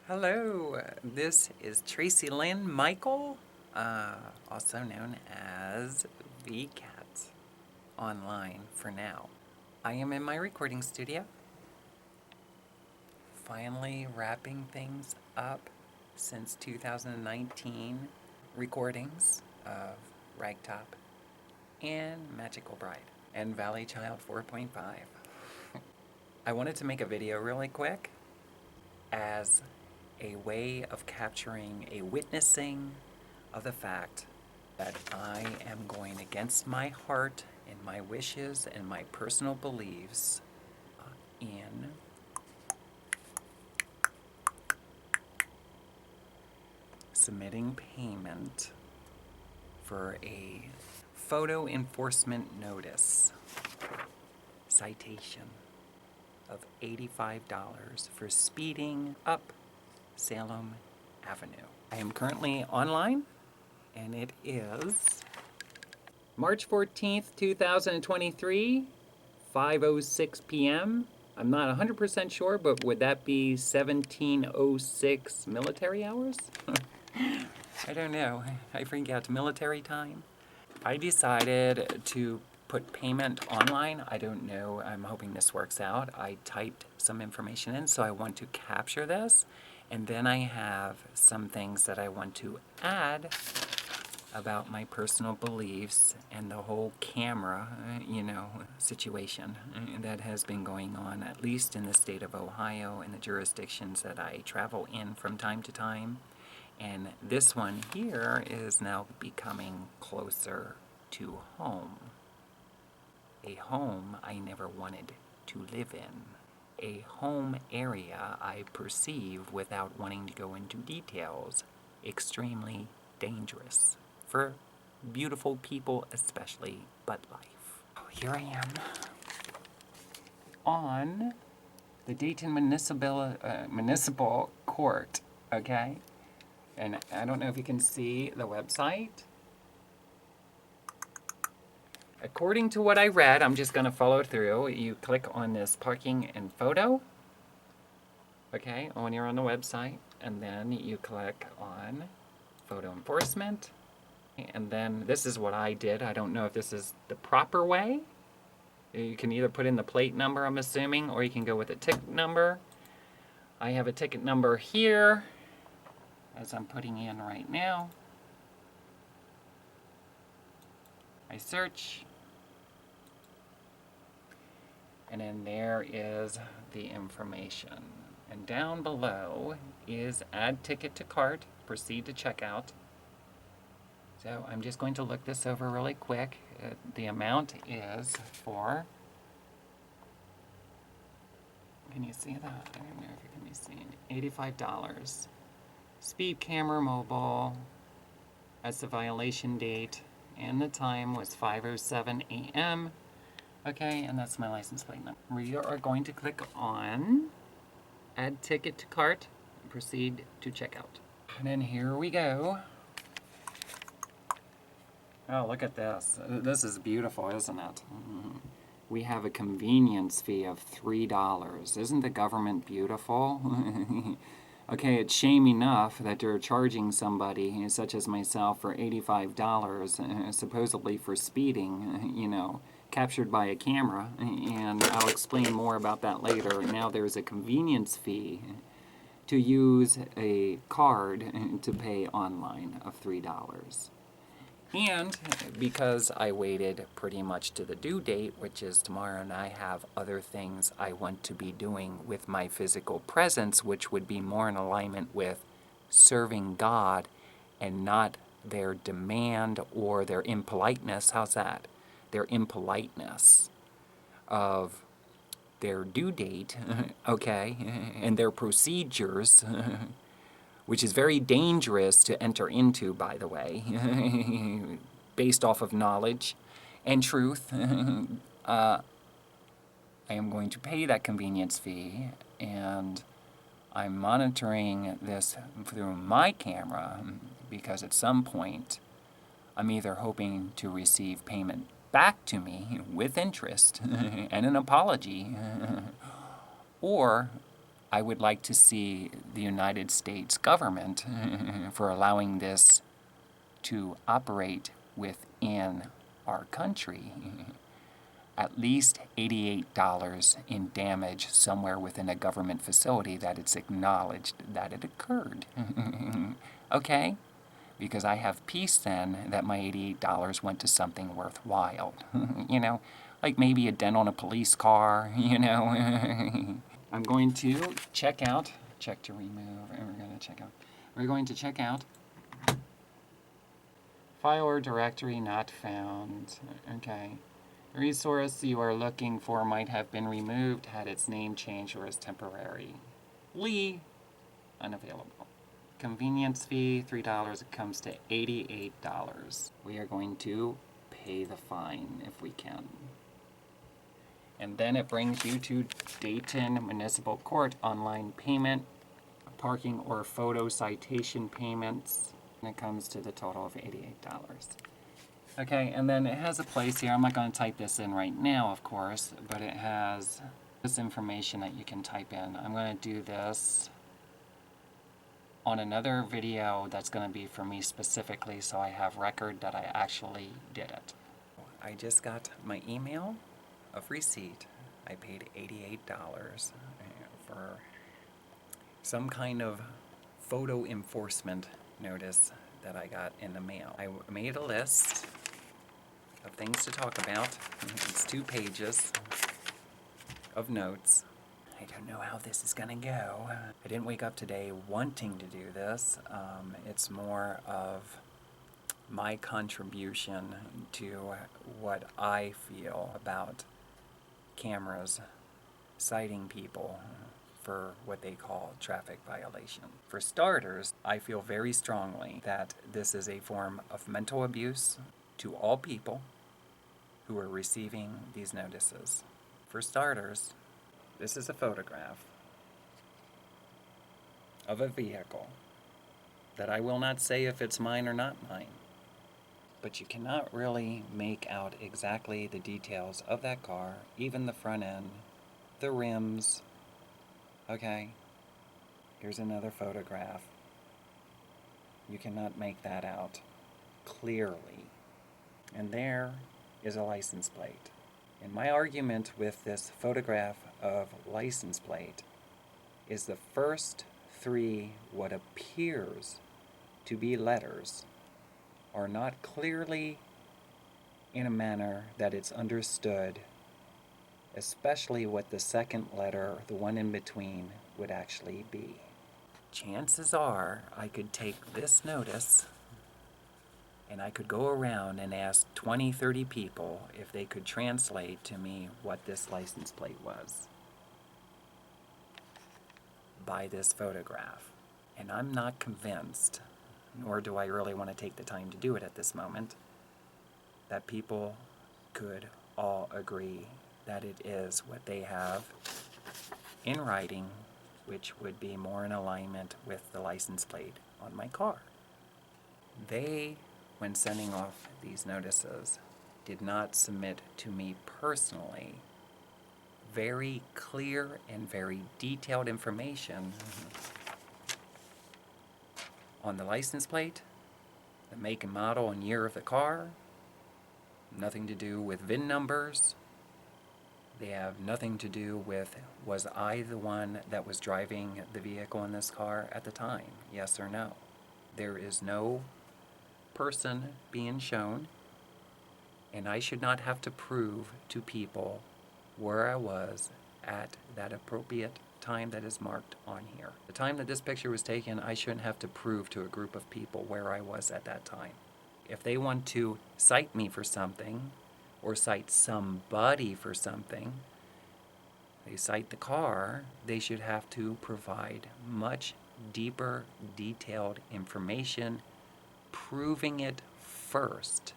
Hello, this is Tracilyn Michael, also known as VCat online for now. I am in my recording studio, finally wrapping things up since 2019 recordings of Ragtop and Magical Bride and Valley Child 4.5. I wanted to make a video really quick as a way of capturing a witnessing of the fact that I am going against my heart and my wishes and my personal beliefs in submitting payment for a photo enforcement notice citation of $85 for speeding up Salem Avenue. I am currently online, and it is March 14th, 2023, 5:06 p.m. I'm not 100% sure, but would that be 17:06 military hours? I don't know. I forget military time. I decided to put payment online. I don't know. I'm hoping this works out. I typed some information in, so I want to capture this. And then I have some things that I want to add about my personal beliefs and the whole camera, situation that has been going on, at least in the state of Ohio and the jurisdictions that I travel in from time to time. And this one here is now becoming closer to home. A home I never wanted to live in. A home area I perceive, without wanting to go into details, extremely dangerous for beautiful people especially, but life. Here I am on the Dayton Municipal Court, okay? And I don't know if you can see the website. According to what I read, I'm just going to follow through. You click on this parking and photo, okay, when you're on the website, and then you click on photo enforcement, and then this is what I did. I don't know if this is the proper way. You can either put in the plate number, I'm assuming, or you can go with a ticket number. I have a ticket number here, as I'm putting in right now. I search, and then there is the information. And down below is add ticket to cart, proceed to checkout. So I'm just going to look this over really quick. The amount is for, can you see that? I don't know if you can be seen. $85. Speed camera mobile. That's the violation date. And the time was 5:07 a.m. Okay, and that's my license plate number. We are going to click on add ticket to cart and proceed to checkout. And then here we go. Oh, look at this. This is beautiful, isn't it? We have a convenience fee of $3. Isn't the government beautiful? Okay, it's shame enough that they're charging somebody, such as myself, for $85, supposedly for speeding, captured by a camera, and I'll explain more about that later. Now there's a convenience fee to use a card to pay online of $3. And because I waited pretty much to the due date, which is tomorrow, and I have other things I want to be doing with my physical presence, which would be more in alignment with serving God and not their demand or their impoliteness. How's that? Their impoliteness of their due date, okay, and their procedures, which is very dangerous to enter into, by the way, based off of knowledge and truth. I am going to pay that convenience fee, and I'm monitoring this through my camera because at some point I'm either hoping to receive payment back to me with interest and an apology, or I would like to see the United States government for allowing this to operate within our country. At least $88 in damage somewhere within a government facility that it's acknowledged that it occurred. Okay? Because I have peace then that my $88 went to something worthwhile. You know, like maybe a dent on a police car, you know. I'm going to check to remove, and we're going to check out. We're going to check out file or directory not found. Okay. The resource you are looking for might have been removed, had its name changed, or is temporary. Lee, unavailable. Convenience fee, $3. It comes to $88. We are going to pay the fine if we can. And then it brings you to Dayton Municipal Court online payment, parking or photo citation payments, and it comes to the total of $88. Okay, and then it has a place here. I'm not going to type this in right now, of course, but it has this information that you can type in. I'm going to do this on another video that's going to be for me specifically, so I have record that I actually did it. I just got my email of receipt. I paid $88 for some kind of photo enforcement notice that I got in the mail. I made a list of things to talk about. It's 2 pages of notes. I don't know how this is gonna go. I didn't wake up today wanting to do this. It's more of my contribution to what I feel about cameras citing people for what they call traffic violation. For starters, I feel very strongly that this is a form of mental abuse to all people who are receiving these notices. For starters, this is a photograph of a vehicle that I will not say if it's mine or not mine, but you cannot really make out exactly the details of that car, even the front end, the rims. Okay, here's another photograph. You cannot make that out clearly. And there is a license plate. And my argument with this photograph of license plate is the first 3 what appears to be letters are not clearly in a manner that it's understood, especially what the second letter, the one in between, would actually be. Chances are I could take this notice and I could go around and ask 20, 30 people if they could translate to me what this license plate was by this photograph. And I'm not convinced, nor do I really want to take the time to do it at this moment, that people could all agree that it is what they have in writing, which would be more in alignment with the license plate on my car. They, when sending off these notices, did not submit to me personally very clear and very detailed information on the license plate, the make and model and year of the car, nothing to do with VIN numbers. They have nothing to do with, was I the one that was driving the vehicle in this car at the time, yes or no? There is no person being shown, and I should not have to prove to people where I was at that appropriate time that is marked on here. The time that this picture was taken, I shouldn't have to prove to a group of people where I was at that time. If they want to cite me for something, or cite somebody for something, they cite the car, they should have to provide much deeper, detailed information, proving it first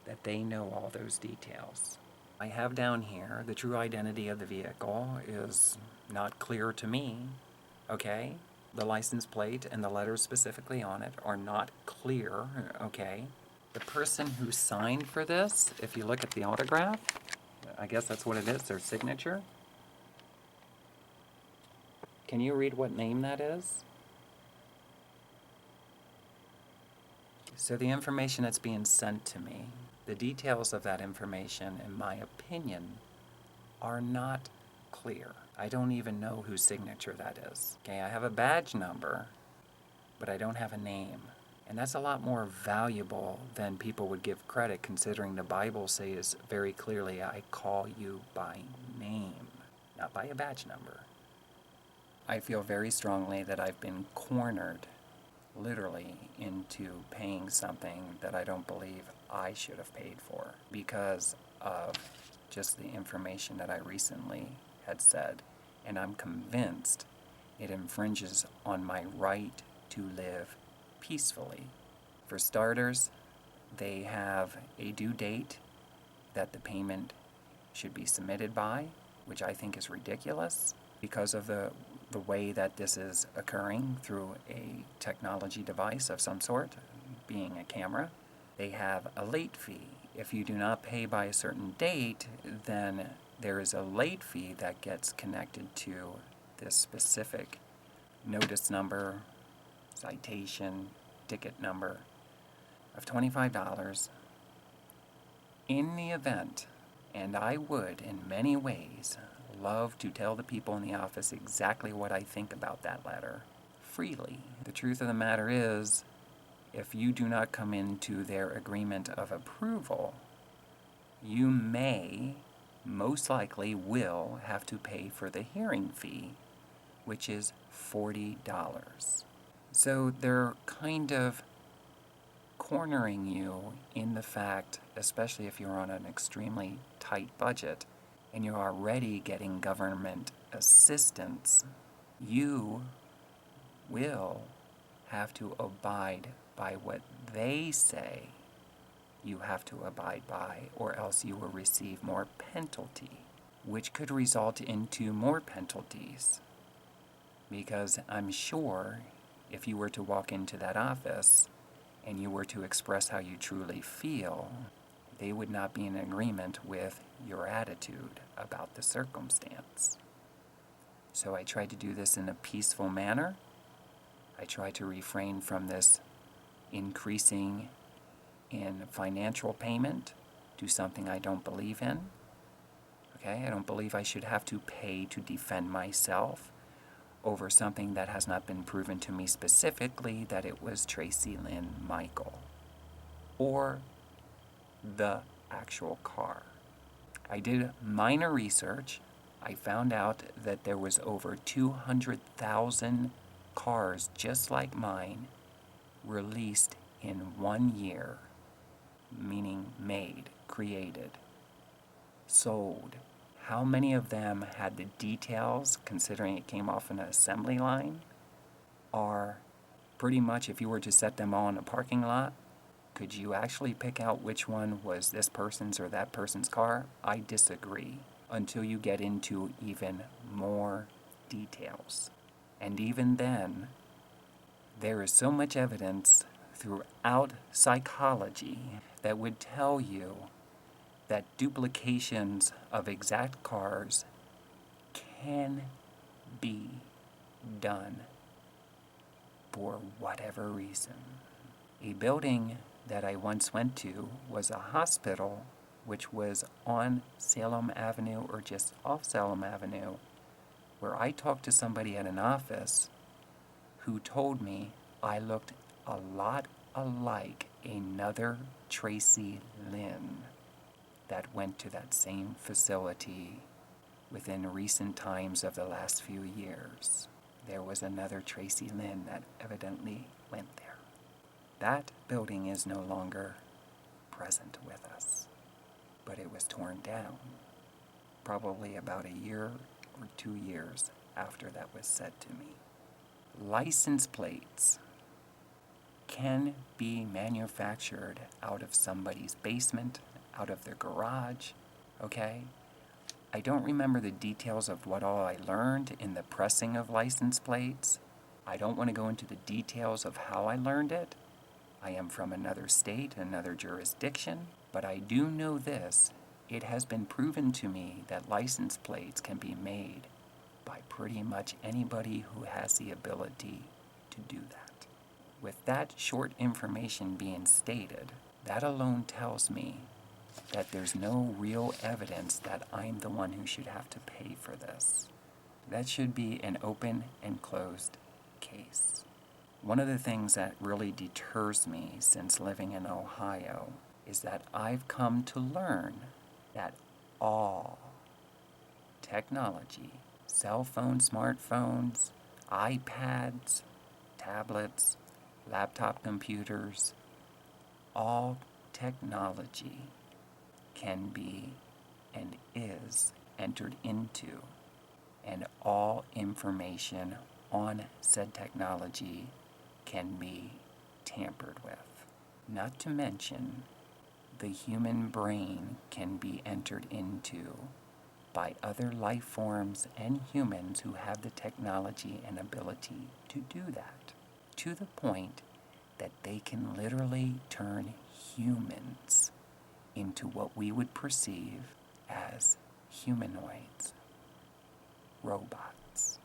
that they know all those details. I have down here the true identity of the vehicle is not clear to me, okay? The license plate and the letters specifically on it are not clear, okay? The person who signed for this, if you look at the autograph, I guess that's what it is, their signature. Can you read what name that is? So the information that's being sent to me, the details of that information, in my opinion, are not clear. I don't even know whose signature that is. Okay, I have a badge number, but I don't have a name. And that's a lot more valuable than people would give credit, considering the Bible says very clearly, I call you by name, not by a badge number. I feel very strongly that I've been cornered, literally, into paying something that I don't believe I should have paid for because of just the information that I recently had said. And I'm convinced it infringes on my right to live peacefully. For starters, they have a due date that the payment should be submitted by, which I think is ridiculous because of the way that this is occurring through a technology device of some sort, being a camera. They have a late fee. If you do not pay by a certain date, then there is a late fee that gets connected to this specific notice number, citation, ticket number of $25 in the event, and I would in many ways love to tell the people in the office exactly what I think about that letter freely. The truth of the matter is, if you do not come into their agreement of approval, you may, most likely will, have to pay for the hearing fee, which is $40. So they're kind of cornering you in the fact, especially if you're on an extremely tight budget and you're already getting government assistance, you will have to abide by what they say you have to abide by, or else you will receive more penalty, which could result into more penalties. Because I'm sure if you were to walk into that office and you were to express how you truly feel, they would not be in agreement with your attitude about the circumstance. So I tried to do this in a peaceful manner. I tried to refrain from this increasing in financial payment to something I don't believe in. Okay, I don't believe I should have to pay to defend myself over something that has not been proven to me specifically that it was Tracilyn Michael or the actual car. I did minor research. I found out that there was over 200,000 cars just like mine released in 1 year, meaning made, created, sold. How many of them had the details, considering it came off an assembly line, are pretty much, if you were to set them all in a parking lot, could you actually pick out which one was this person's or that person's car? I disagree, until you get into even more details. And even then, there is so much evidence throughout psychology that would tell you that duplications of exact cars can be done for whatever reason. A building that I once went to was a hospital which was on Salem Avenue or just off Salem Avenue, where I talked to somebody at an office who told me I looked a lot alike another Tracilyn that went to that same facility within recent times of the last few years. There was another Tracilyn that evidently went there. That building is no longer present with us, but it was torn down probably about a year or 2 years after that was said to me. License plates can be manufactured out of somebody's basement, out of their garage, okay? I don't remember the details of what all I learned in the pressing of license plates. I don't want to go into the details of how I learned it. I am from another state, another jurisdiction, but I do know this. It has been proven to me that license plates can be made by by pretty much anybody who has the ability to do that. With that short information being stated, that alone tells me that there's no real evidence that I'm the one who should have to pay for this. That should be an open and closed case. One of the things that really deters me since living in Ohio is that I've come to learn that all technology, cell phones, smartphones, iPads, tablets, laptop computers, all technology can be and is entered into, and all information on said technology can be tampered with. Not to mention, the human brain can be entered into by other life forms and humans who have the technology and ability to do that, to the point that they can literally turn humans into what we would perceive as humanoids, robots,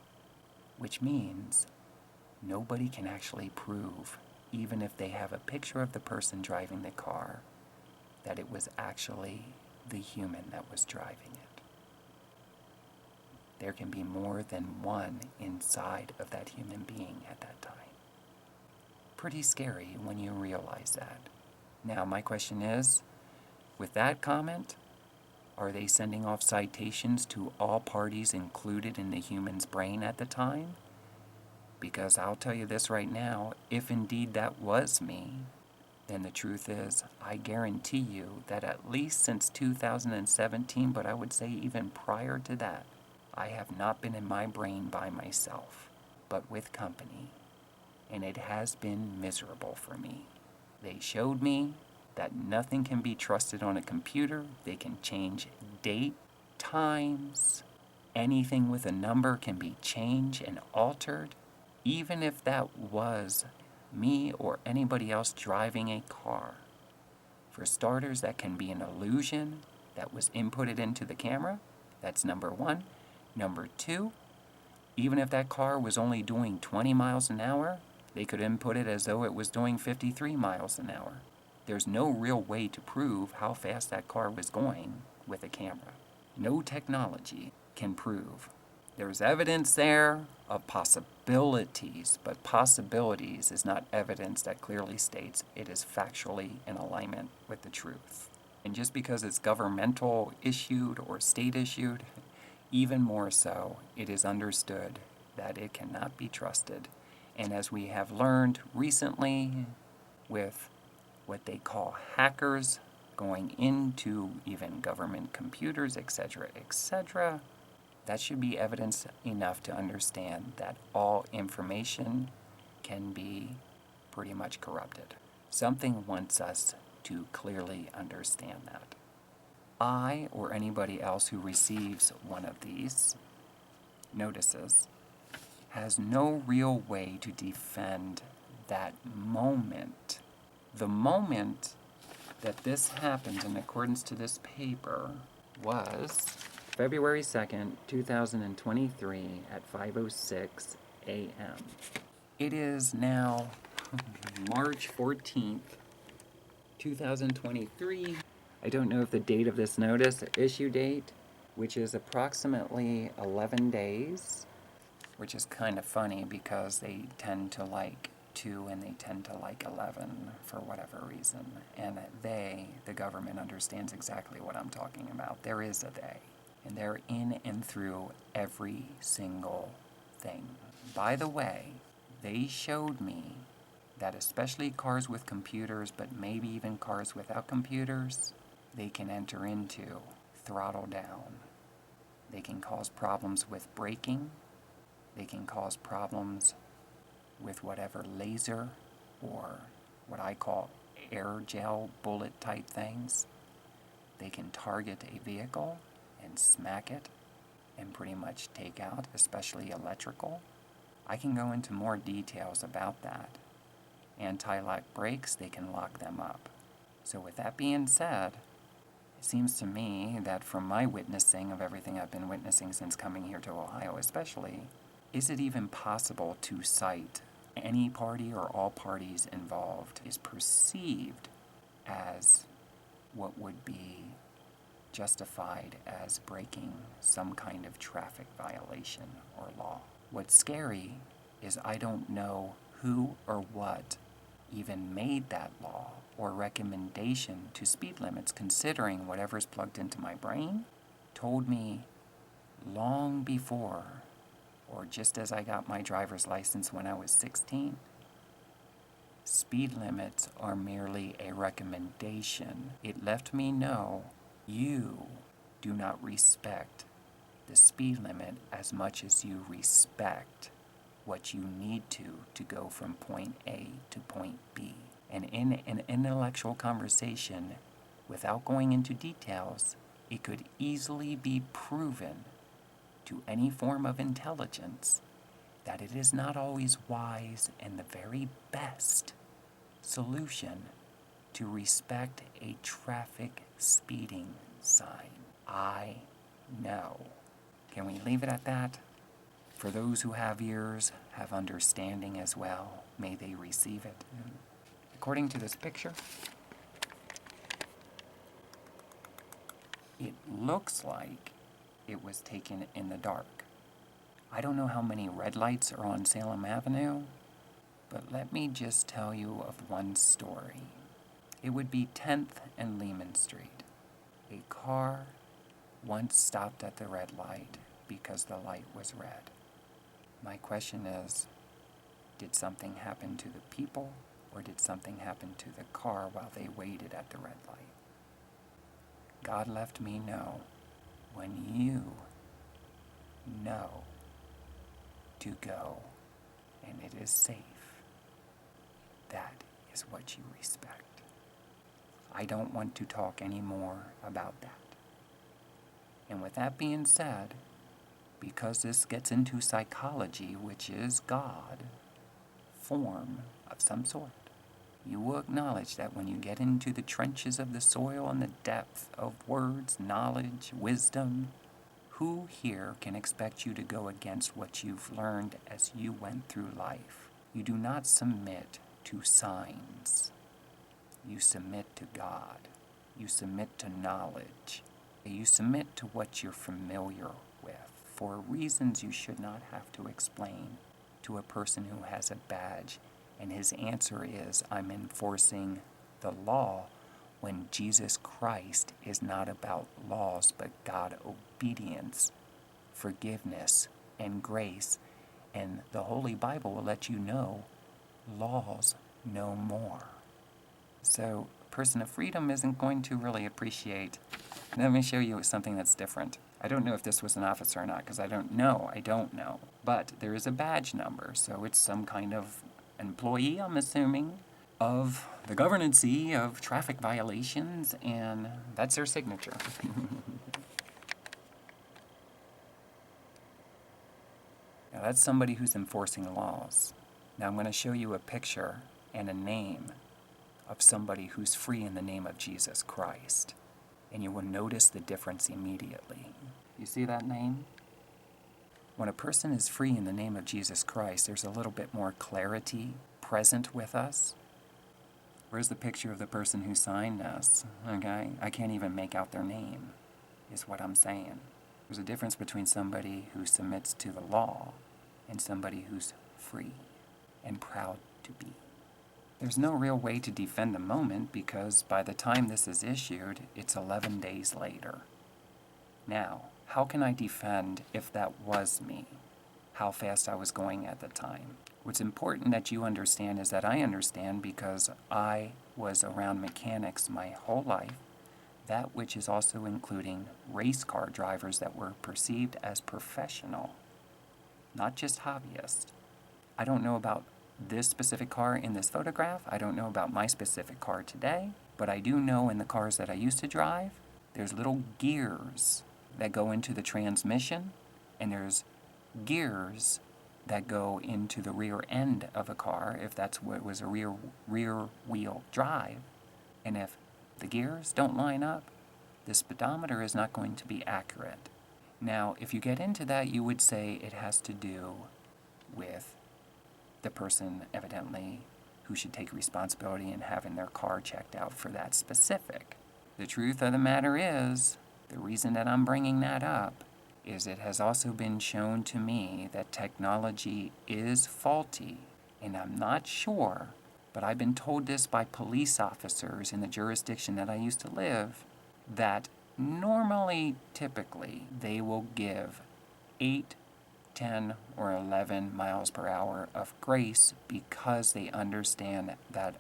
which means nobody can actually prove, even if they have a picture of the person driving the car, that it was actually the human that was driving it. There can be more than one inside of that human being at that time. Pretty scary when you realize that. Now, my question is, with that comment, are they sending off citations to all parties included in the human's brain at the time? Because I'll tell you this right now, if indeed that was me, then the truth is, I guarantee you that at least since 2017, but I would say even prior to that, I have not been in my brain by myself, but with company, and it has been miserable for me. They showed me that nothing can be trusted on a computer. They can change date, times, anything with a number can be changed and altered, even if that was me or anybody else driving a car. For starters, that can be an illusion that was inputted into the camera. That's number one. Number two, even if that car was only doing 20 miles an hour, they could input it as though it was doing 53 miles an hour. There's no real way to prove how fast that car was going with a camera. No technology can prove. There's evidence there of possibilities, but possibilities is not evidence that clearly states it is factually in alignment with the truth. And just because it's governmental issued or state issued, even more so, it is understood that it cannot be trusted. And as we have learned recently with what they call hackers going into even government computers, etc., etc., that should be evidence enough to understand that all information can be pretty much corrupted. Something wants us to clearly understand that. I, or anybody else who receives one of these notices, has no real way to defend that moment. The moment that this happened in accordance to this paper was February 2nd, 2023 at 5:06 a.m. It is now March 14th, 2023. I don't know if the date of this notice, issue date, which is approximately 11 days, which is kind of funny because they tend to like 2 and they tend to like 11 for whatever reason. And the government understands exactly what I'm talking about. There is a they. And they're in and through every single thing. By the way, they showed me that especially cars with computers, but maybe even cars without computers, they can enter into throttle down. They can cause problems with braking. They can cause problems with whatever laser or what I call air gel bullet type things. They can target a vehicle and smack it and pretty much take out, especially electrical. I can go into more details about that. Anti-lock brakes, they can lock them up. So with that being said, It seems to me that from my witnessing of everything I've been witnessing since coming here to Ohio especially, is it even possible to cite any party or all parties involved is perceived as what would be justified as breaking some kind of traffic violation or law? What's scary is I don't know who or what even made that law or recommendation to speed limits, considering whatever's plugged into my brain told me long before, or just as I got my driver's license when I was 16, speed limits are merely a recommendation. It left me know you do not respect the speed limit as much as you respect what you need to go from point A to point B. And in an intellectual conversation, without going into details, it could easily be proven to any form of intelligence that it is not always wise and the very best solution to respect a traffic speeding sign. I know. Can we leave it at that? For those who have ears, have understanding as well, may they receive it. According to this picture, it looks like it was taken in the dark. I don't know how many red lights are on Salem Avenue, but let me just tell you of one story. It would be 10th and Lehman Street. A car once stopped at the red light because the light was red. My question is, did something happen to the people, or did something happen to the car while they waited at the red light? God left me know, when you know to go and it is safe, that is what you respect. I don't want to talk any more about that. And with that being said, because this gets into psychology, which is God, form of some sort, you will acknowledge that when you get into the trenches of the soil and the depth of words, knowledge, wisdom, who here can expect you to go against what you've learned as you went through life? You do not submit to signs. You submit to God. You submit to knowledge. You submit to what you're familiar with, for reasons you should not have to explain to a person who has a badge, and his answer is, I'm enforcing the law, when Jesus Christ is not about laws, but God obedience, forgiveness, and grace. And the Holy Bible will let you know laws no more. So a person of freedom isn't going to really appreciate. Let me show you something that's different. I don't know if this was an officer or not, because I don't know. But there is a badge number, so it's some kind of employee, I'm assuming, of the governancy of traffic violations, and that's their signature. Now that's somebody who's enforcing laws. Now I'm going to show you a picture and a name of somebody who's free in the name of Jesus Christ. And you will notice the difference immediately. You see that name? When a person is free in the name of Jesus Christ, there's a little bit more clarity present with us. Where's the picture of the person who signed us? Okay? I can't even make out their name, is what I'm saying. There's a difference between somebody who submits to the law and somebody who's free and proud to be. There's no real way to defend the moment, because by the time this is issued, it's 11 days later. Now, how can I defend if that was me? How fast I was going at the time? What's important that you understand is that I understand, because I was around mechanics my whole life, that which is also including race car drivers that were perceived as professional, not just hobbyists. I don't know about this specific car in this photograph. I don't know about my specific car today, but I do know in the cars that I used to drive, there's little gears that go into the transmission, and there's gears that go into the rear end of a car, if that's what was a rear wheel drive. And if the gears don't line up, the speedometer is not going to be accurate. Now, if you get into that, you would say it has to do with the person, evidently, who should take responsibility in having their car checked out for that specific. The truth of the matter is, the reason that I'm bringing that up is it has also been shown to me that technology is faulty, and I'm not sure, but I've been told this by police officers in the jurisdiction that I used to live, that normally, typically, they will give 8, 10, or 11 miles per hour of grace because they understand that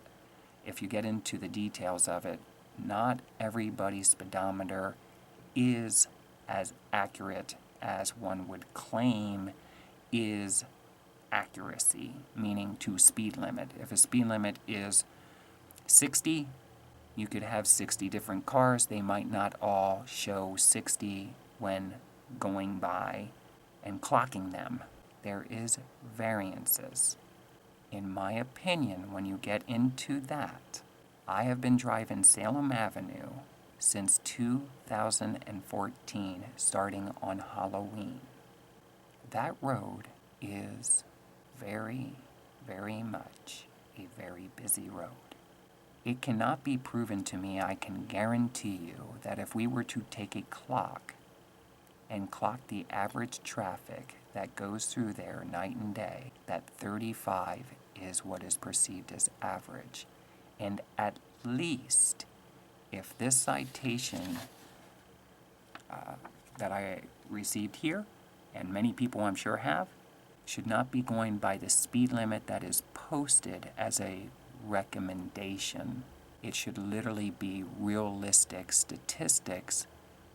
if you get into the details of it, not everybody's speedometer is as accurate as one would claim is accuracy, meaning to speed limit. If a speed limit is 60, you could have 60 different cars. They might not all show 60 when going by and clocking them. There is variances. In my opinion, when you get into that, I have been driving Salem Avenue since 2014, starting on Halloween. That road is very, very much a very busy road. It cannot be proven to me, I can guarantee you, that if we were to take a clock and clock the average traffic that goes through there night and day, that 35 is what is perceived as average. And at least, if this citation that I received here, and many people I'm sure have, should not be going by the speed limit that is posted as a recommendation. It should literally be realistic statistics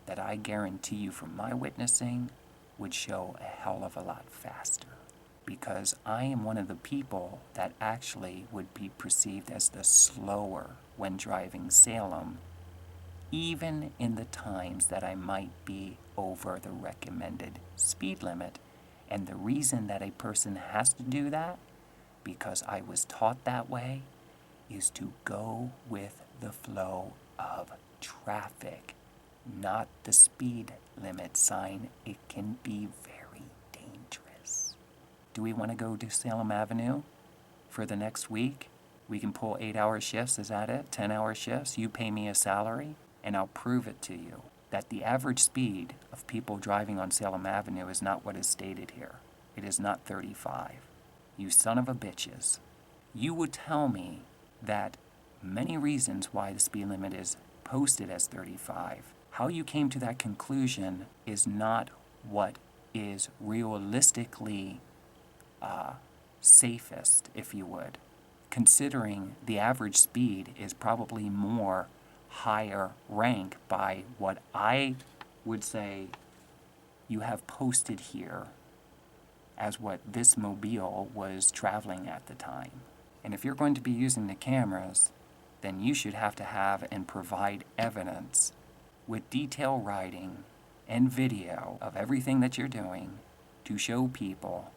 that I guarantee you from my witnessing would show a hell of a lot faster. Because I am one of the people that actually would be perceived as the slower when driving Salem, even in the times that I might be over the recommended speed limit. And the reason that a person has to do that, because I was taught that way, is to go with the flow of traffic, not the speed limit sign. It can be very dangerous. Do we want to go to Salem Avenue for the next week? We can pull 8-hour shifts, is that it? 10-hour shifts? You pay me a salary, and I'll prove it to you that the average speed of people driving on Salem Avenue is not what is stated here. It is not 35. You son of a bitches. You would tell me that many reasons why the speed limit is posted as 35. How you came to that conclusion is not what is realistically safest, if you would, considering the average speed is probably more higher rank by what I would say you have posted here as what this mobile was traveling at the time. And if you're going to be using the cameras, then you should have to have and provide evidence with detail writing and video of everything that you're doing to show people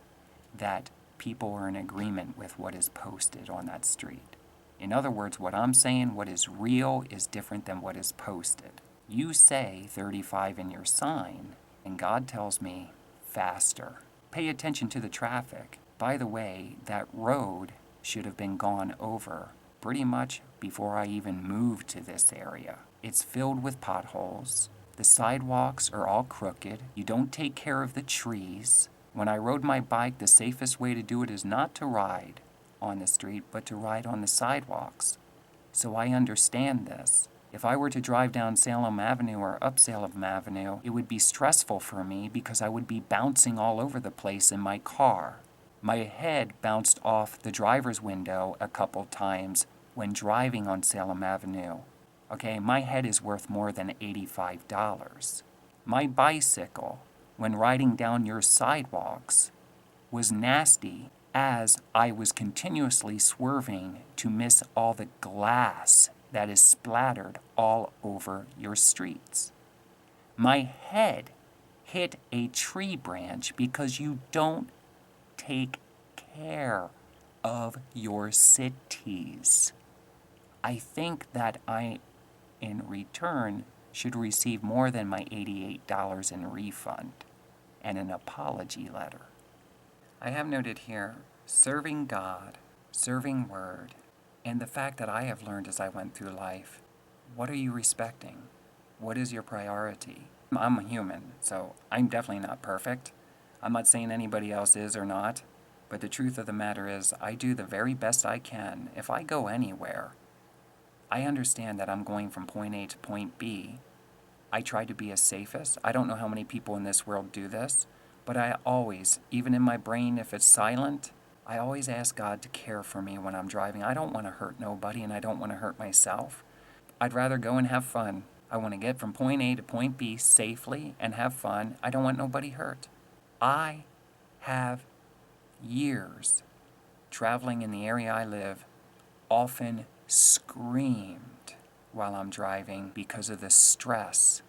that people are in agreement with what is posted on that street. In other words, what I'm saying, what is real is different than what is posted. You say 35 in your sign, and God tells me faster. Pay attention to the traffic. By the way, that road should have been gone over pretty much before I even moved to this area. It's filled with potholes. The sidewalks are all crooked. You don't take care of the trees. When I rode my bike, the safest way to do it is not to ride on the street, but to ride on the sidewalks. So I understand this. If I were to drive down Salem Avenue or up Salem Avenue, it would be stressful for me because I would be bouncing all over the place in my car. My head bounced off the driver's window a couple times when driving on Salem Avenue. Okay, my head is worth more than $85. My bicycle, when riding down your sidewalks, was nasty as I was continuously swerving to miss all the glass that is splattered all over your streets. My head hit a tree branch because you don't take care of your cities. I think that I, in return, should receive more than my $88 in refund and an apology letter. I have noted here, serving God, serving Word, and the fact that I have learned as I went through life, what are you respecting? What is your priority? I'm a human, so I'm definitely not perfect. I'm not saying anybody else is or not, but the truth of the matter is I do the very best I can. If I go anywhere, I understand that I'm going from point A to point B. I try to be as safest. I don't know how many people in this world do this, but I always, even in my brain, if it's silent, I always ask God to care for me when I'm driving. I don't want to hurt nobody and I don't want to hurt myself. I'd rather go and have fun. I want to get from point A to point B safely and have fun. I don't want nobody hurt. I have years traveling in the area I live, often screamed while I'm driving because of the stress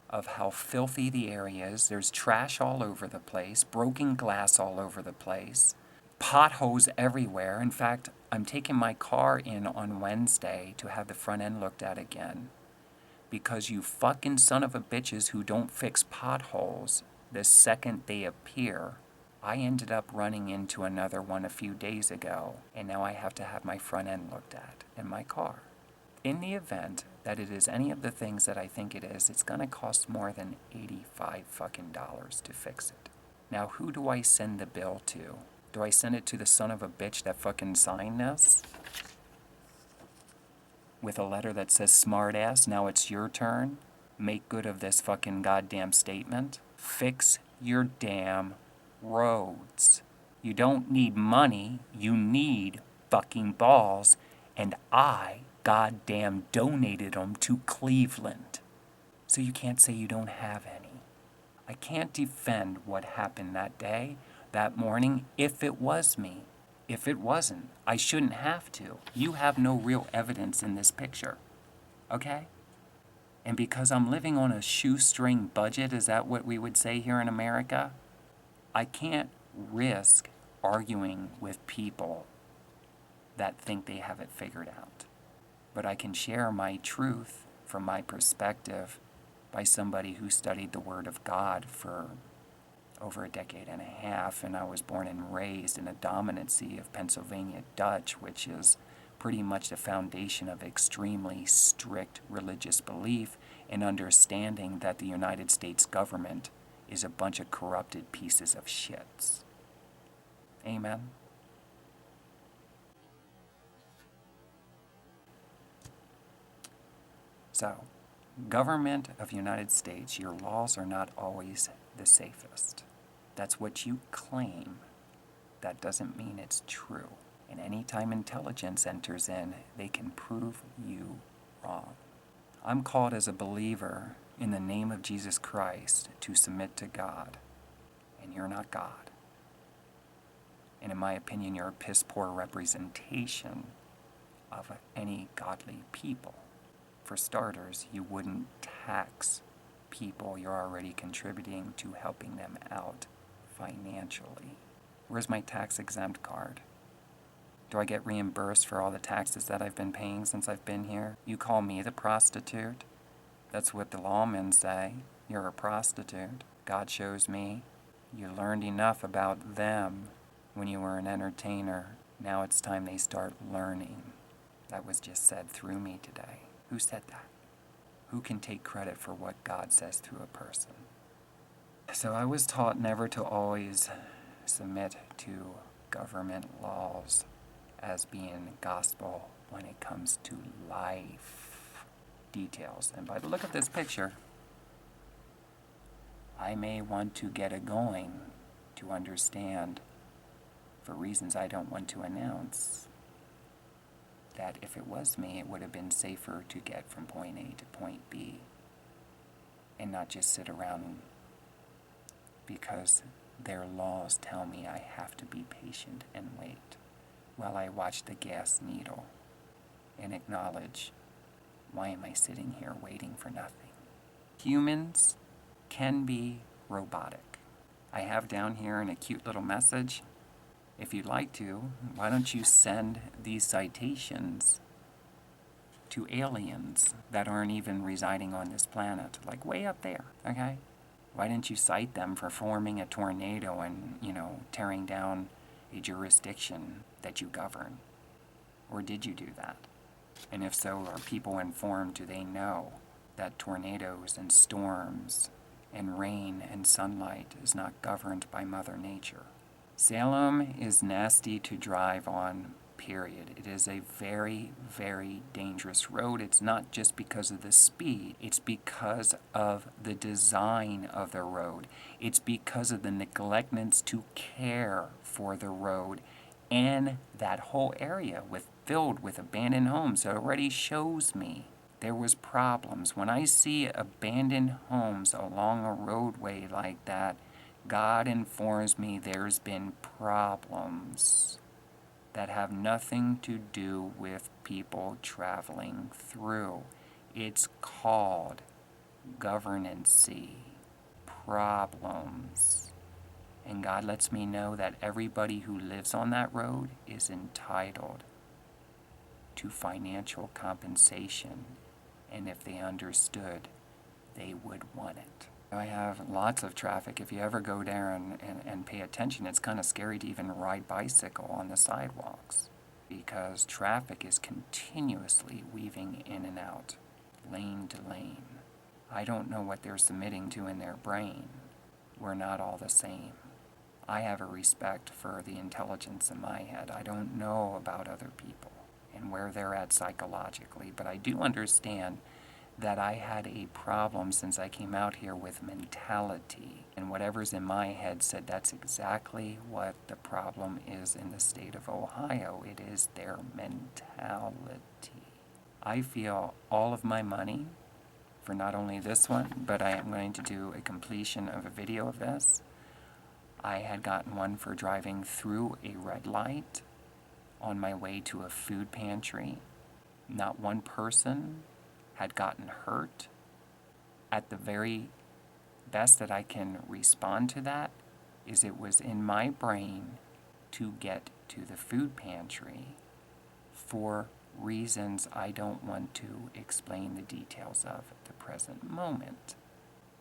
of how filthy the area is. There's trash all over the place, broken glass all over the place, potholes everywhere. In fact, I'm taking my car in on Wednesday to have the front end looked at again because you fucking son of a bitches who don't fix potholes the second they appear. I ended up running into another one a few days ago, and now I have to have my front end looked at in my car. In the event that it is any of the things that I think it is, it's going to cost more than $85 fucking dollars to fix it. Now, who do I send the bill to? Do I send it to the son of a bitch that fucking signed this? With a letter that says, smartass, now it's your turn. Make good of this fucking goddamn statement. Fix your damn roads. You don't need money, you need fucking balls, and I goddamn donated them to Cleveland. So you can't say you don't have any. I can't defend what happened that day, that morning, if it was me. If it wasn't, I shouldn't have to. You have no real evidence in this picture, okay? And because I'm living on a shoestring budget, is that what we would say here in America? I can't risk arguing with people that think they have it figured out. But I can share my truth from my perspective by somebody who studied the Word of God for over a decade and a half, and I was born and raised in a dominancy of Pennsylvania Dutch, which is pretty much the foundation of extremely strict religious belief and understanding that the United States government is a bunch of corrupted pieces of shits. Amen? So, government of United States, your laws are not always the safest. That's what you claim. That doesn't mean it's true. And anytime intelligence enters in, they can prove you wrong. I'm called as a believer in the name of Jesus Christ to submit to God. And you're not God. And in my opinion, you're a piss-poor representation of any godly people. For starters, you wouldn't tax people you're already contributing to helping them out financially. Where's my tax-exempt card? Do I get reimbursed for all the taxes that I've been paying since I've been here? You call me the prostitute? That's what the lawmen say. You're a prostitute. God shows me you learned enough about them when you were an entertainer. Now it's time they start learning. That was just said through me today. Who said that? Who can take credit for what God says through a person? So I was taught never to always submit to government laws as being gospel when it comes to life details. And by the look of this picture, I may want to get it going to understand, for reasons I don't want to announce, that if it was me, it would have been safer to get from point A to point B and not just sit around because their laws tell me I have to be patient and wait while I watch the gas needle and acknowledge, why am I sitting here waiting for nothing? Humans can be robotic. I have down here in a cute little message, if you'd like to, why don't you send these citations to aliens that aren't even residing on this planet, like way up there, okay? Why didn't you cite them for forming a tornado and, tearing down a jurisdiction that you govern? Or did you do that? And if so, are people informed? Do they know that tornadoes and storms and rain and sunlight is not governed by Mother Nature? Salem is nasty to drive on, period. It is a very, very dangerous road. It's not just because of the speed. It's because of the design of the road. It's because of the neglectness to care for the road and that whole area filled with abandoned homes. It already shows me there was problems. When I see abandoned homes along a roadway like that, God informs me there's been problems that have nothing to do with people traveling through. It's called governancy problems. And God lets me know that everybody who lives on that road is entitled to financial compensation. And if they understood, they would want it. I have lots of traffic. If you ever go there and pay attention, it's kind of scary to even ride bicycle on the sidewalks because traffic is continuously weaving in and out, lane to lane. I don't know what they're submitting to in their brain. We're not all the same. I have a respect for the intelligence in my head. I don't know about other people and where they're at psychologically, but I do understand that I had a problem since I came out here with mentality. And whatever's in my head said that's exactly what the problem is in the state of Ohio. It is their mentality. I feel all of my money for not only this one, but I am going to do a completion of a video of this. I had gotten one for driving through a red light on my way to a food pantry. Not one person had gotten hurt. At the very best that I can respond to that is it was in my brain to get to the food pantry for reasons I don't want to explain the details of at the present moment.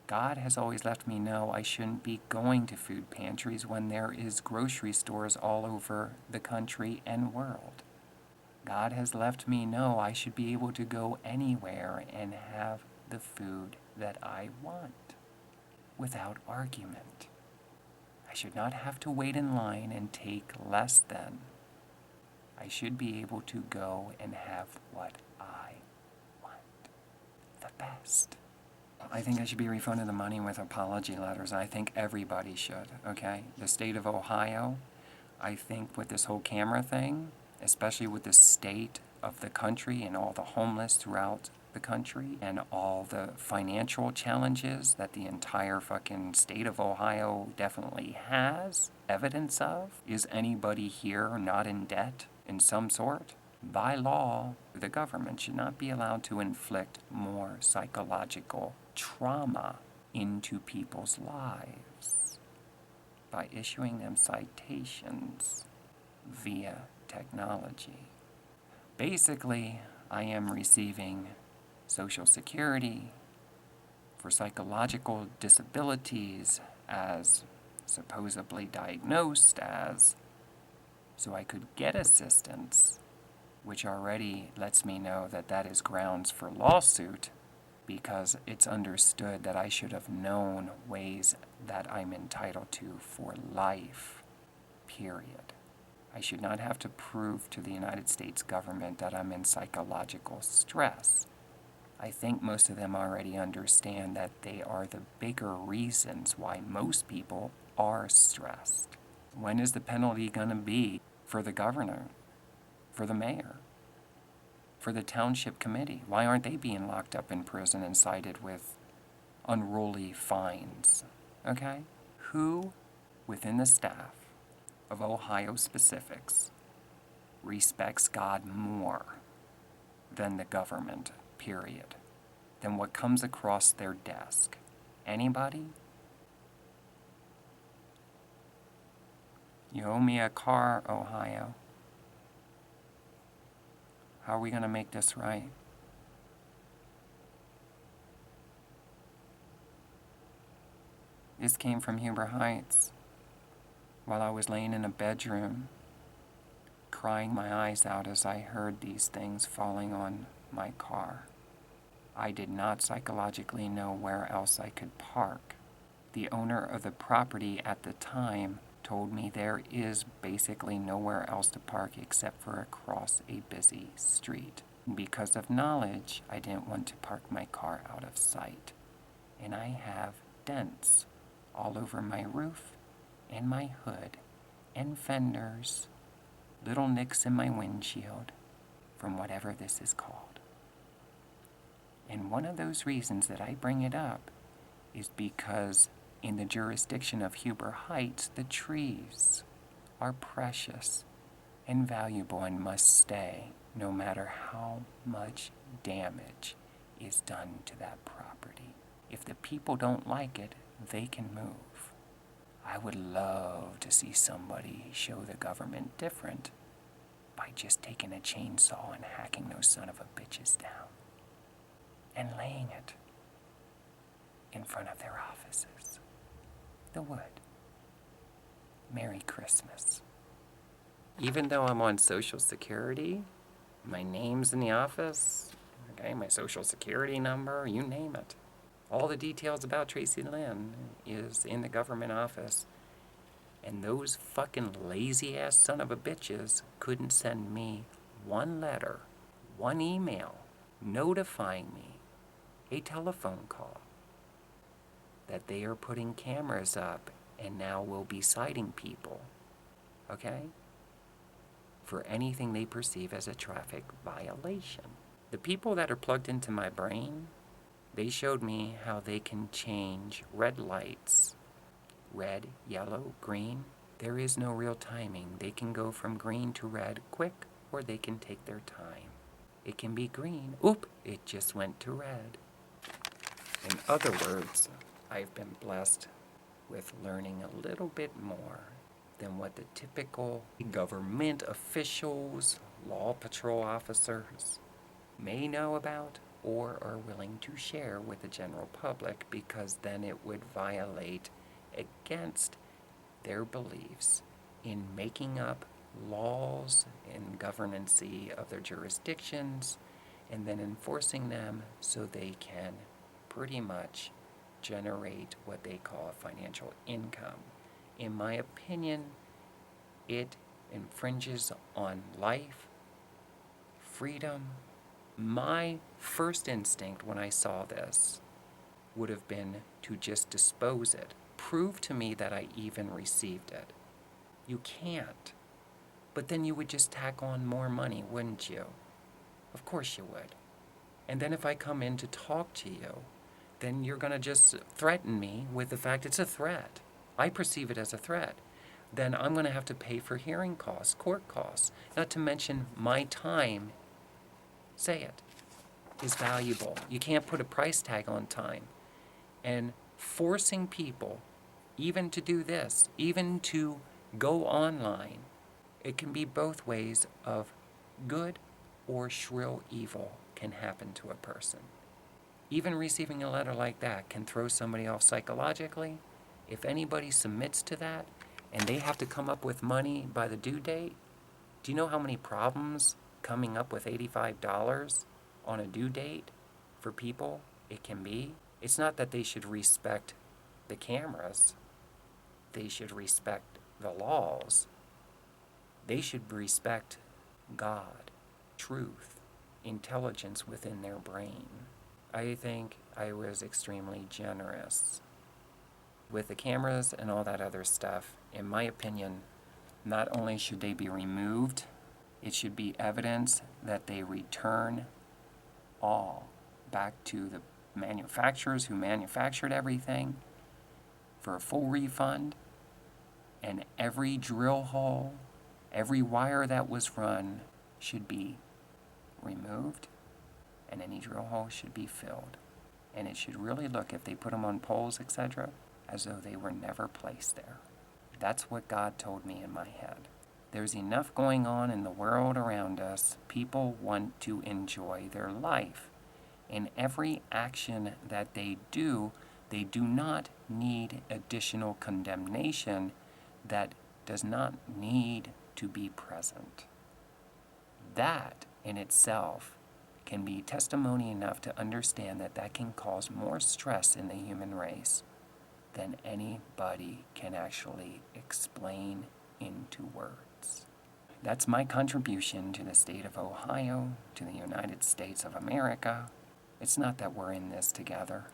God has always let me know I shouldn't be going to food pantries when there is grocery stores all over the country and world. God has left me know I should be able to go anywhere and have the food that I want without argument. I should not have to wait in line and take less than. I should be able to go and have what I want. The best. I think I should be refunded the money with apology letters. I think everybody should, okay? The state of Ohio, I think with this whole camera thing, especially with the state of the country and all the homeless throughout the country and all the financial challenges that the entire fucking state of Ohio definitely has evidence of. Is anybody here not in debt in some sort? By law, the government should not be allowed to inflict more psychological trauma into people's lives by issuing them citations via technology. Basically, I am receiving Social Security for psychological disabilities as supposedly diagnosed as, so I could get assistance, which already lets me know that that is grounds for lawsuit because it's understood that I should have known ways that I'm entitled to for life, period. I should not have to prove to the United States government that I'm in psychological stress. I think most of them already understand that they are the bigger reasons why most people are stressed. When is the penalty going to be for the governor, for the mayor, for the township committee? Why aren't they being locked up in prison and cited with unruly fines? Okay? Who within the staff of Ohio specifics respects God more than the government, period, than what comes across their desk? Anybody? You owe me a car, Ohio. How are we going to make this right? This came from Huber Heights. While I was laying in a bedroom, crying my eyes out as I heard these things falling on my car. I did not psychologically know where else I could park. The owner of the property at the time told me there is basically nowhere else to park except for across a busy street. Because of knowledge, I didn't want to park my car out of sight. And I have dents all over my roof and my hood and fenders, little nicks in my windshield from whatever this is called. And one of those reasons that I bring it up is because in the jurisdiction of Huber Heights, the trees are precious and valuable and must stay no matter how much damage is done to that property. If the people don't like it, they can move. I would love to see somebody show the government different by just taking a chainsaw and hacking those son of a bitches down and laying it in front of their offices. The wood. Merry Christmas. Even though I'm on Social Security, my name's in the office, okay, my Social Security number, you name it. All the details about Tracilyn is in the government office. And those fucking lazy-ass son of a bitches couldn't send me one letter, one email, notifying me, a telephone call, that they are putting cameras up and now will be citing people, okay, for anything they perceive as a traffic violation. The people that are plugged into my brain, they showed me how they can change red lights. Red, yellow, green. There is no real timing. They can go from green to red quick, or they can take their time. It can be green. Oop, it just went to red. In other words, I've been blessed with learning a little bit more than what the typical government officials, law patrol officers may know about or are willing to share with the general public, because then it would violate against their beliefs in making up laws and governancy of their jurisdictions and then enforcing them so they can pretty much generate what they call a financial income. In my opinion, it infringes on life, freedom. My first instinct when I saw this would have been to just dispose it. Prove to me that I even received it. You can't. But then you would just tack on more money, wouldn't you? Of course you would. And then if I come in to talk to you, then you're going to just threaten me with the fact it's a threat. I perceive it as a threat. Then I'm going to have to pay for hearing costs, court costs, not to mention my time. Say it. Is valuable. You can't put a price tag on time. And forcing people even to do this, even to go online, it can be both ways of good or shrill evil can happen to a person. Even receiving a letter like that can throw somebody off psychologically. If anybody submits to that and they have to come up with money by the due date, do you know how many problems coming up with $85 on a due date for people it can be? It's not that they should respect the cameras. They should respect the laws. They should respect God, truth, intelligence within their brain. I think I was extremely generous with the cameras and all that other stuff. In my opinion, not only should they be removed, it should be evidence that they return all back to the manufacturers who manufactured everything for a full refund, and every drill hole, every wire that was run should be removed, and any drill hole should be filled. And it should really look, if they put them on poles, etc., as though they were never placed there. That's what God told me in my head. There's enough going on in the world around us. People want to enjoy their life. In every action that they do not need additional condemnation that does not need to be present. That in itself can be testimony enough to understand that that can cause more stress in the human race than anybody can actually explain into words. That's my contribution to the state of Ohio, to the United States of America. It's not that we're in this together.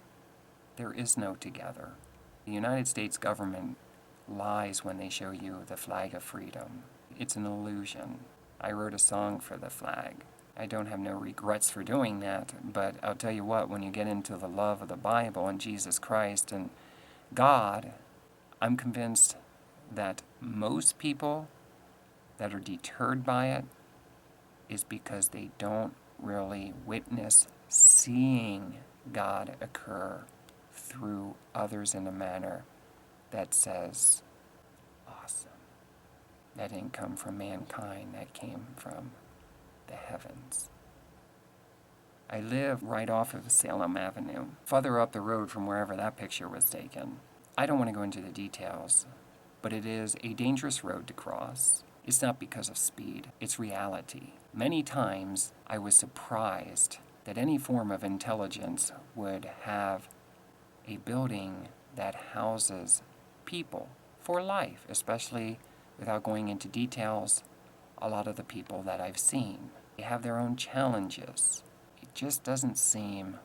There is no together. The United States government lies when they show you the flag of freedom. It's an illusion. I wrote a song for the flag. I don't have no regrets for doing that, but I'll tell you what, when you get into the love of the Bible and Jesus Christ and God, I'm convinced that most people that are deterred by it is because they don't really witness seeing God occur through others in a manner that says, awesome. That didn't come from mankind, that came from the heavens. I live right off of Salem Avenue, further up the road from wherever that picture was taken. I don't want to go into the details, but it is a dangerous road to cross. It's not because of speed, it's reality. Many times I was surprised that any form of intelligence would have a building that houses people for life, especially without going into details, a lot of the people that I've seen. They have their own challenges. It just doesn't seem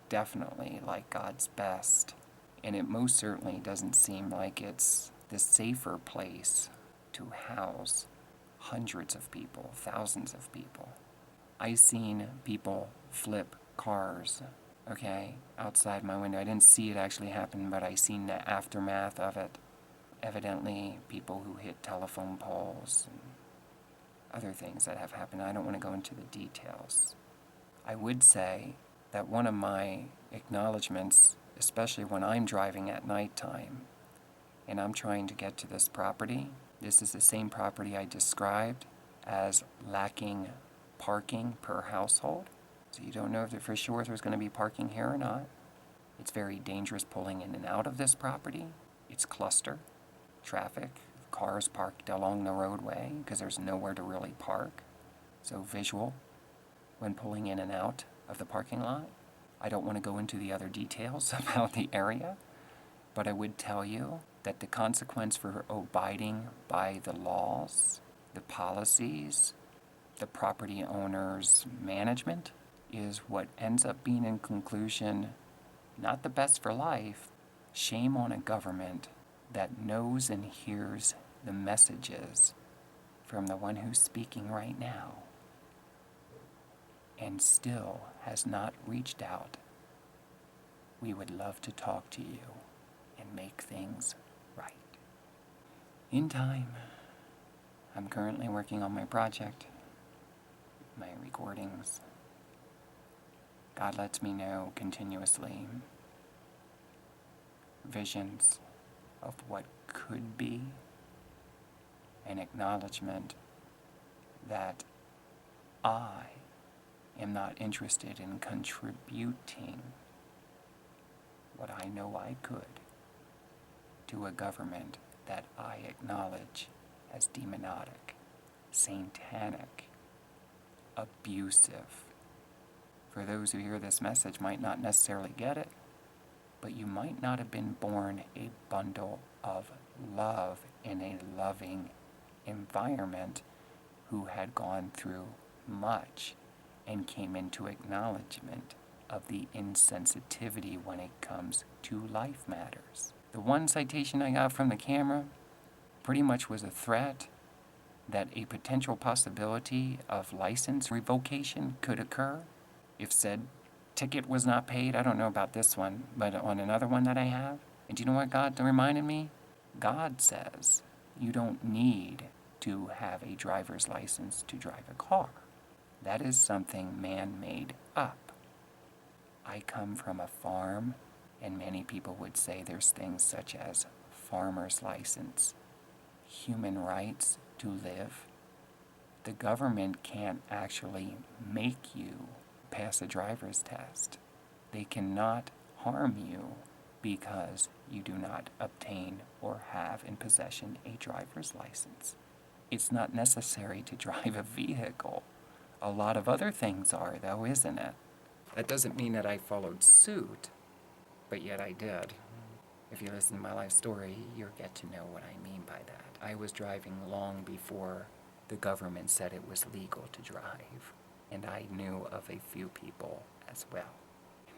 definitely like God's best, and it most certainly doesn't seem like it's the safer place to house hundreds of people, thousands of people. I've seen people flip cars, outside my window. I didn't see it actually happen, but I seen the aftermath of it. Evidently, people who hit telephone poles and other things that have happened. I don't want to go into the details. I would say that one of my acknowledgments, especially when I'm driving at nighttime and I'm trying to get to this property, this is the same property I described as lacking parking per household. So you don't know if for sure there's going to be parking here or not. It's very dangerous pulling in and out of this property. It's cluster traffic, cars parked along the roadway because there's nowhere to really park. So visual when pulling in and out of the parking lot. I don't want to go into the other details about the area, but I would tell you that the consequence for abiding by the laws, the policies, the property owner's management is what ends up being in conclusion not the best for life. Shame on a government that knows and hears the messages from the one who's speaking right now and still has not reached out. We would love to talk to you and make things right. In time, I'm currently working on my project, my recordings. God lets me know continuously visions of what could be, an acknowledgement that I am not interested in contributing what I know I could to a government that I acknowledge as demonic, satanic, abusive. For those who hear this message might not necessarily get it, but you might not have been born a bundle of love in a loving environment who had gone through much and came into acknowledgement of the insensitivity when it comes to life matters. The one citation I got from the camera pretty much was a threat that a potential possibility of license revocation could occur if said ticket was not paid. I don't know about this one, but on another one that I have. And do you know what God reminded me? God says you don't need to have a driver's license to drive a car. That is something man made up. I come from a farm, and many people would say there's things such as farmer's license, human rights to live. The government can't actually make you pass a driver's test. They cannot harm you because you do not obtain or have in possession a driver's license. It's not necessary to drive a vehicle. A lot of other things are, though, isn't it? That doesn't mean that I followed suit, but yet I did. If you listen to my life story, you'll get to know what I mean by that. I was driving long before the government said it was legal to drive, and I knew of a few people as well.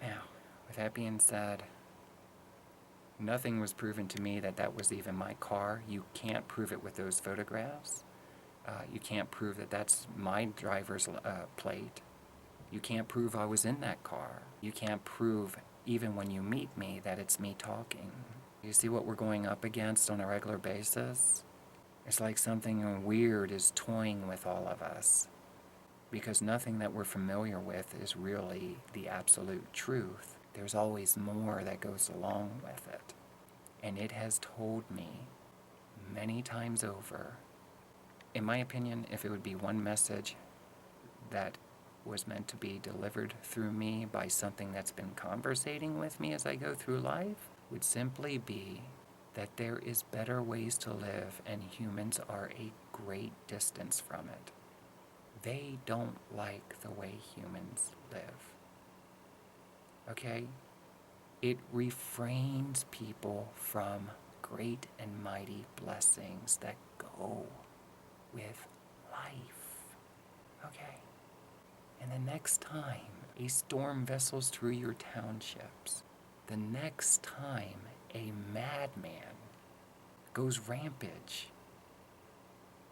Now, with that being said, nothing was proven to me that that was even my car. You can't prove it with those photographs. You can't prove that that's my driver's plate. You can't prove I was in that car. You can't prove, even when you meet me, that it's me talking. You see what we're going up against on a regular basis? It's like something weird is toying with all of us, because nothing that we're familiar with is really the absolute truth. There's always more that goes along with it. And it has told me many times over, in my opinion, if it would be one message that was meant to be delivered through me by something that's been conversating with me as I go through life, would simply be that there is better ways to live, and humans are a great distance from it. They don't like the way humans live. Okay? It refrains people from great and mighty blessings that go with life. Okay? And the next time a storm vessels through your townships, the next time a madman goes rampage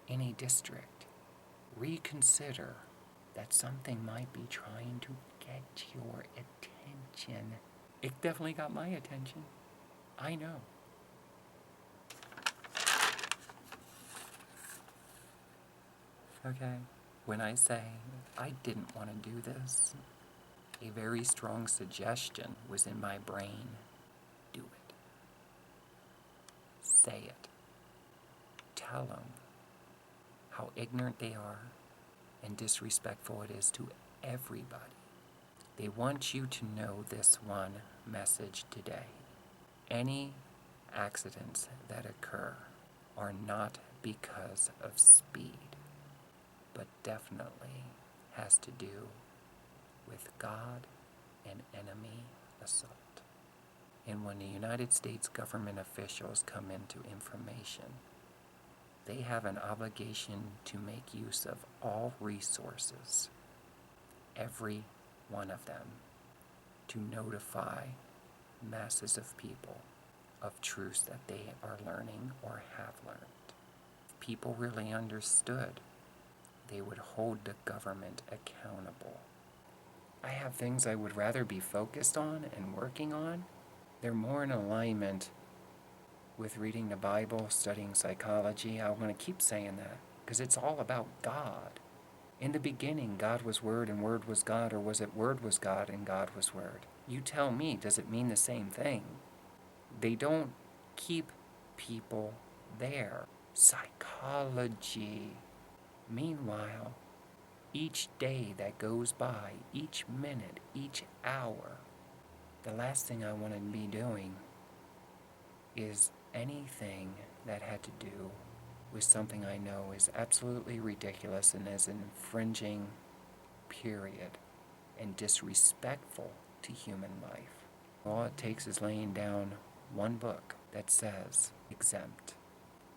in a district, reconsider that something might be trying to get your attention. It definitely got my attention. I know. Okay? When I say I didn't want to do this, a very strong suggestion was in my brain. Do it. Say it. Tell them how ignorant they are and disrespectful it is to everybody. They want you to know this one message today. Any accidents that occur are not because of speed, but definitely has to do with God and enemy assault. And when the United States government officials come into information, they have an obligation to make use of all resources, every one of them, to notify masses of people of truths that they are learning or have learned. If people really understood, they would hold the government accountable. I have things I would rather be focused on and working on. They're more in alignment with reading the Bible, studying psychology. I want to keep saying that because it's all about God. In the beginning, God was Word and Word was God, or was it Word was God and God was Word? You tell me, does it mean the same thing? They don't keep people there. Psychology. Meanwhile, each day that goes by, each minute, each hour, the last thing I want to be doing is anything that had to do with something I know is absolutely ridiculous and is infringing, period, and disrespectful to human life. All it takes is laying down one book that says exempt,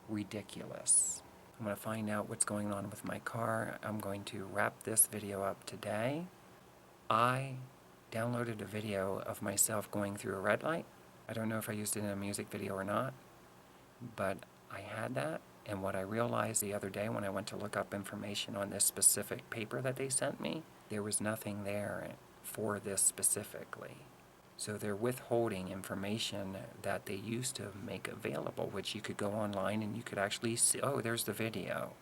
ridiculous. I'm going to find out what's going on with my car. I'm going to wrap this video up today. I downloaded a video of myself going through a red light. I don't know if I used it in a music video or not, but I had that. And what I realized the other day when I went to look up information on this specific paper that they sent me, there was nothing there for this specifically. So they're withholding information that they used to make available, which you could go online and you could actually see, oh, there's the video.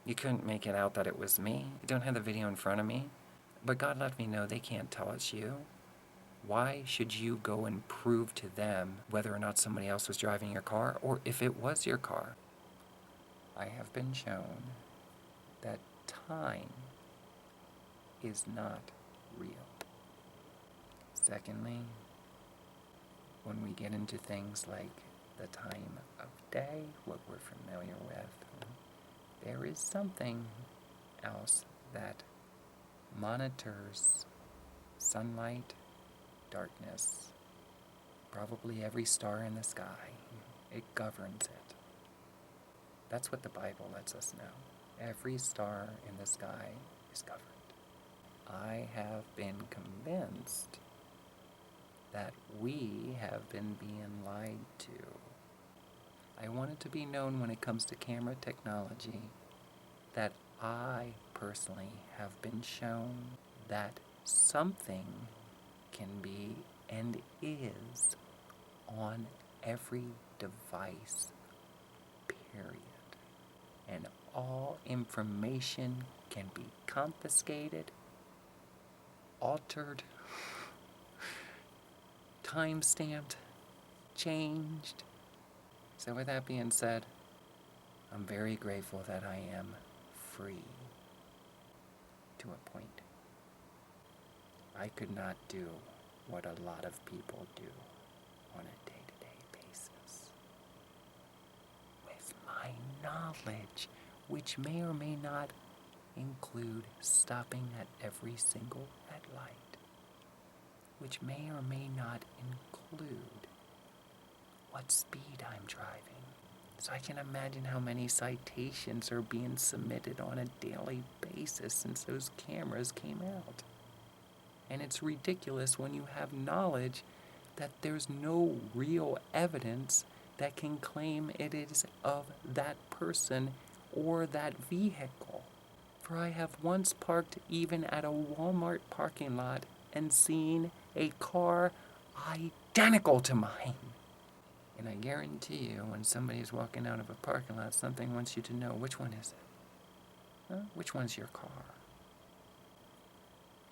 You couldn't make it out that it was me. You don't have the video in front of me. But God let me know they can't tell it's you. Why should you go and prove to them whether or not somebody else was driving your car or if it was your car? I have been shown that time is not real. Secondly, when we get into things like the time of day, what we're familiar with, there is something else that monitors sunlight, darkness, probably every star in the sky. It governs it. That's what the Bible lets us know. Every star in the sky is governed. I have been convinced that we have been being lied to. I want it to be known when it comes to camera technology that I personally have been shown that something can be and is on every device, period. And all information can be confiscated, altered, time-stamped, changed. So with that being said, I'm very grateful that I am free to a point. I could not do what a lot of people do on a day-to-day basis. With my knowledge, which may or may not include stopping at every single red light, which may or may not include what speed I'm driving. So I can imagine how many citations are being submitted on a daily basis since those cameras came out. And it's ridiculous when you have knowledge that there's no real evidence that can claim it is of that person or that vehicle. For I have once parked even at a Walmart parking lot and seen a car identical to mine. And I guarantee you, when somebody is walking out of a parking lot, something wants you to know, which one is it? Huh? Which one's your car?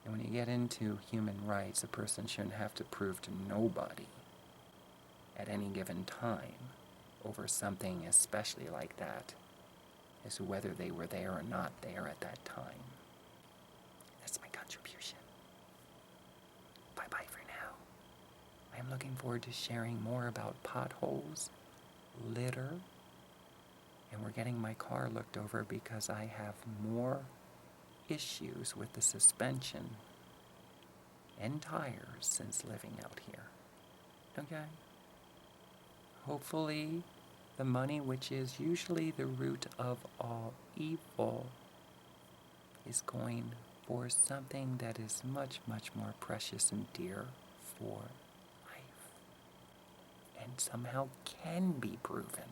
And when you get into human rights, a person shouldn't have to prove to nobody at any given time over something especially like that as to whether they were there or not there at that time. That's my contribution. Bye-bye for now. I am looking forward to sharing more about potholes, litter, and we're getting my car looked over because I have more issues with the suspension and tires since living out here. Okay? Hopefully, the money, which is usually the root of all evil, is going for something that is much, much more precious and dear for life. And somehow can be proven.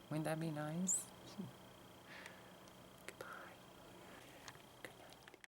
Wouldn't that be nice?